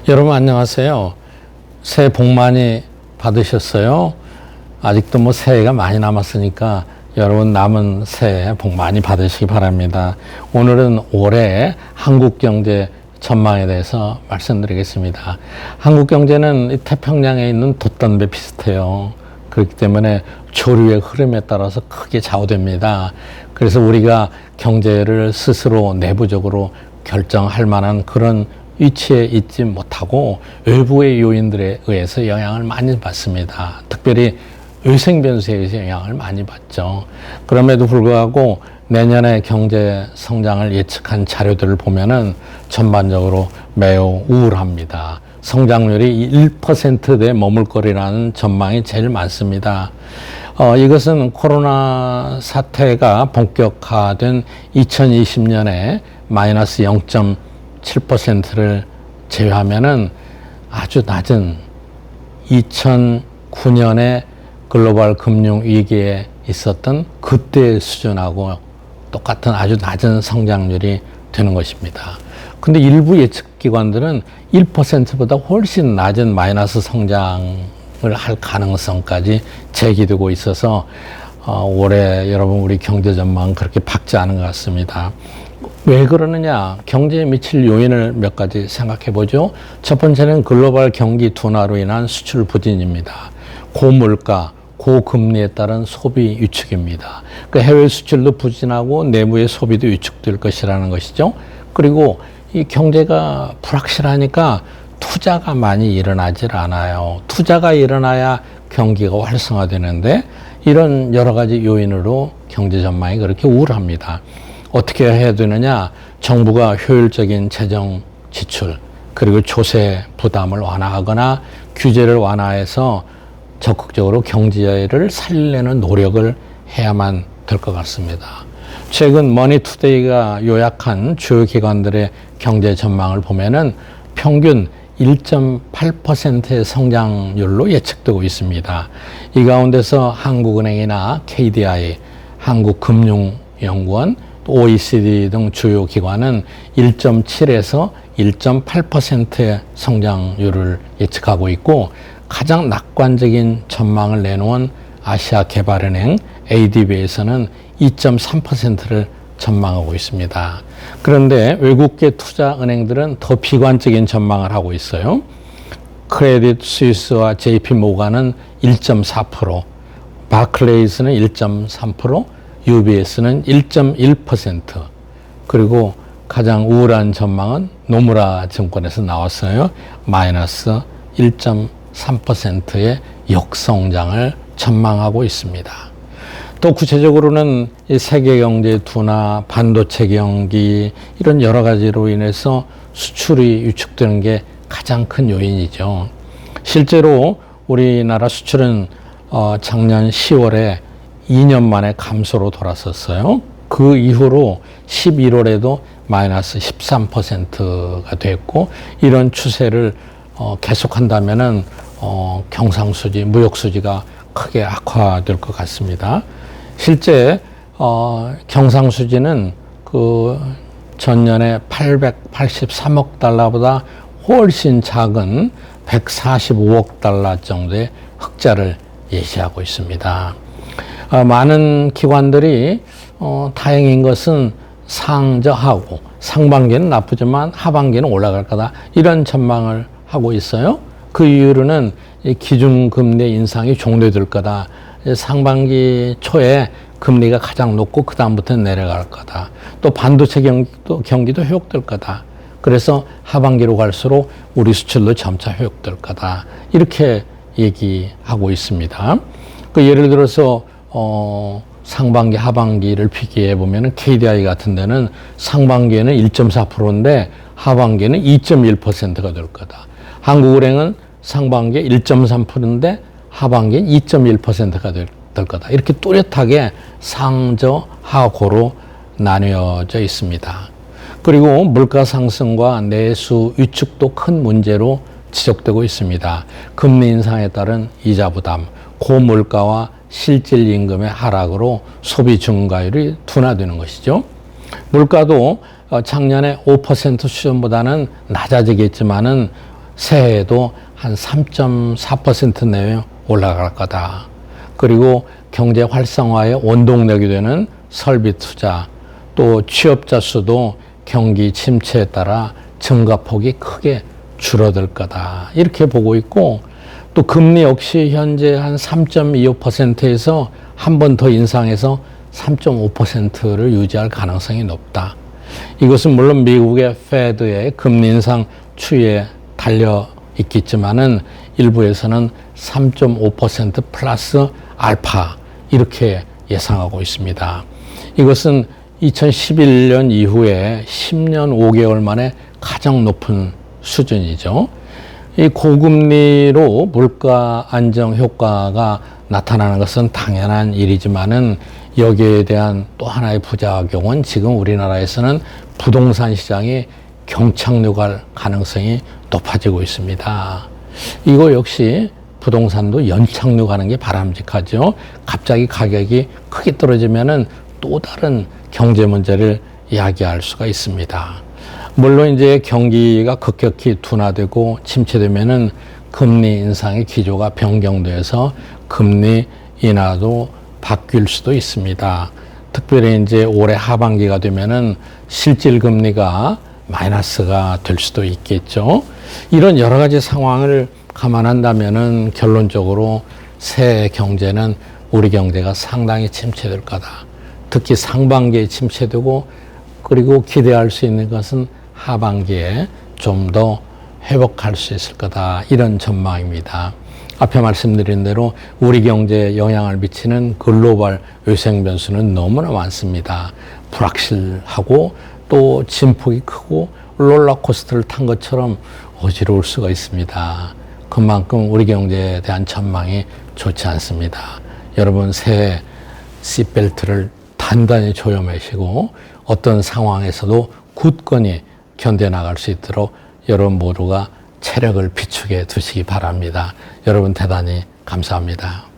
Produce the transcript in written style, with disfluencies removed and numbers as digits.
여러분 안녕하세요. 새해 복 많이 받으셨어요? 아직도 뭐 새해가 많이 남았으니까 여러분 남은 새해 복 많이 받으시기 바랍니다. 오늘은 올해 한국 경제 전망에 대해서 말씀드리겠습니다. 한국 경제는 태평양에 있는 돛담배 비슷해요. 그렇기 때문에 조류의 흐름에 따라서 크게 좌우됩니다. 그래서 우리가 경제를 스스로 내부적으로 결정할 만한 그런 위치에 있지 못하고 외부의 요인들에 의해서 영향을 많이 받습니다. 특별히 외생 변수에 의해서 영향을 많이 받죠. 그럼에도 불구하고 내년에 경제 성장을 예측한 자료들을 보면은 전반적으로 매우 우울합니다. 성장률이 1%대에 머물 거리라는 전망이 제일 많습니다. 이것은 코로나 사태가 본격화된 2020년에 마이너스 0.7%를 제외하면은 아주 낮은 2009년에 글로벌 금융 위기에 있었던 그때의 수준하고 똑같은 아주 낮은 성장률이 되는 것입니다. 근데 일부 예측 기관들은 1%보다 훨씬 낮은 마이너스 성장을 할 가능성까지 제기되고 있어서 올해 여러분 우리 경제 전망은 그렇게 밝지 않은 것 같습니다. 왜 그러느냐? 경제에 미칠 요인을 몇 가지 생각해 보죠. 첫 번째는 글로벌 경기 둔화로 인한 수출 부진입니다. 고물가, 고금리에 따른 소비 위축입니다. 그 해외 수출도 부진하고 내부의 소비도 위축될 것이라는 것이죠. 그리고 이 경제가 불확실하니까 투자가 많이 일어나질 않아요. 투자가 일어나야 경기가 활성화되는데 이런 여러 가지 요인으로 경제 전망이 그렇게 우울합니다. 어떻게 해야 되느냐? 정부가 효율적인 재정 지출 그리고 조세 부담을 완화하거나 규제를 완화해서 적극적으로 경제를 살리려는 노력을 해야만 될 것 같습니다. 최근 머니투데이가 요약한 주요 기관들의 경제 전망을 보면은 평균 1.8%의 성장률로 예측되고 있습니다. 이 가운데서 한국은행이나 KDI, 한국금융연구원, OECD 등 주요 기관은 1.7에서 1.8%의 성장률을 예측하고 있고 가장 낙관적인 전망을 내놓은 아시아개발은행 ADB에서는 2.3%를 전망하고 있습니다. 그런데 외국계 투자은행들은 더 비관적인 전망을 하고 있어요. 크레딧 스위스와 JP 모간은 1.4%, 바클레이스는 1.3%, UBS는 1.1%, 그리고 가장 우울한 전망은 노무라 증권에서 나왔어요. 마이너스 1.3%의 역성장을 전망하고 있습니다. 또 구체적으로는 이 세계 경제 둔화, 반도체 경기 이런 여러 가지로 인해서 수출이 위축되는 게 가장 큰 요인이죠. 실제로 우리나라 수출은 작년 10월에 2년 만에 감소로 돌아섰어요. 그 이후로 11월에도 마이너스 13%가 됐고 이런 추세를 계속한다면은 경상수지, 무역수지가 크게 악화될 것 같습니다. 실제 경상수지는 그 전년에 883억 달러보다 훨씬 작은 145억 달러 정도의 흑자를 예시하고 있습니다. 많은 기관들이 다행인 것은 상저하고 상반기는 나쁘지만 하반기는 올라갈 거다 이런 전망을 하고 있어요. 그 이유로는 기준금리 인상이 종료될 거다. 상반기 초에 금리가 가장 높고 그 다음부터는 내려갈 거다. 또 반도체 경기도 회복될 거다. 그래서 하반기로 갈수록 우리 수출도 점차 회복될 거다. 이렇게 얘기하고 있습니다. 그 예를 들어서 상반기, 하반기를 비교해 보면은 KDI 같은 데는 상반기에는 1.4%인데 하반기에는 2.1%가 될 거다. 한국은행은 상반기에 1.3%인데 하반기엔 2.1%가 될 거다. 이렇게 뚜렷하게 상저하고로 나뉘어져 있습니다. 그리고 물가 상승과 내수 위축도 큰 문제로 지적되고 있습니다. 금리 인상에 따른 이자 부담, 고물가와 실질 임금의 하락으로 소비 증가율이 둔화되는 것이죠. 물가도 작년에 5% 수준보다는 낮아지겠지만은 새해에도 한 3.4% 내외 올라갈 거다. 그리고 경제 활성화의 원동력이 되는 설비 투자, 또 취업자 수도 경기 침체에 따라 증가폭이 크게 줄어들 거다. 이렇게 보고 있고, 또 금리 역시 현재 한 3.25%에서 한 번 더 인상해서 3.5%를 유지할 가능성이 높다. 이것은 물론 미국의 페드의 금리 인상 추이에 달려 있겠지만은 일부에서는 3.5% 플러스 알파 이렇게 예상하고 있습니다. 이것은 2011년 이후에 10년 5개월 만에 가장 높은 수준이죠. 이 고금리로 물가 안정 효과가 나타나는 것은 당연한 일이지만은 여기에 대한 또 하나의 부작용은 지금 우리나라에서는 부동산 시장이 경착륙할 가능성이 높아지고 있습니다. 이거 역시 부동산도 연착륙하는 게 바람직하죠. 갑자기 가격이 크게 떨어지면은 또 다른 경제 문제를 야기할 수가 있습니다. 물론 이제 경기가 급격히 둔화되고 침체되면은 금리 인상의 기조가 변경돼서 금리 인하도 바뀔 수도 있습니다. 특별히 이제 올해 하반기가 되면은 실질 금리가 마이너스가 될 수도 있겠죠. 이런 여러 가지 상황을 감안한다면은 결론적으로 새해 경제는 우리 경제가 상당히 침체될 거다. 특히 상반기에 침체되고, 그리고 기대할 수 있는 것은 하반기에 좀 더 회복할 수 있을 거다. 이런 전망입니다. 앞에 말씀드린 대로 우리 경제에 영향을 미치는 글로벌 외생 변수는 너무나 많습니다. 불확실하고 또 진폭이 크고 롤러코스터를 탄 것처럼 어지러울 수가 있습니다. 그만큼 우리 경제에 대한 전망이 좋지 않습니다. 여러분 새해 시트벨트를 단단히 조여매시고 어떤 상황에서도 굳건히 견뎌나갈 수 있도록 여러분 모두가 체력을 비축해 두시기 바랍니다. 여러분 대단히 감사합니다.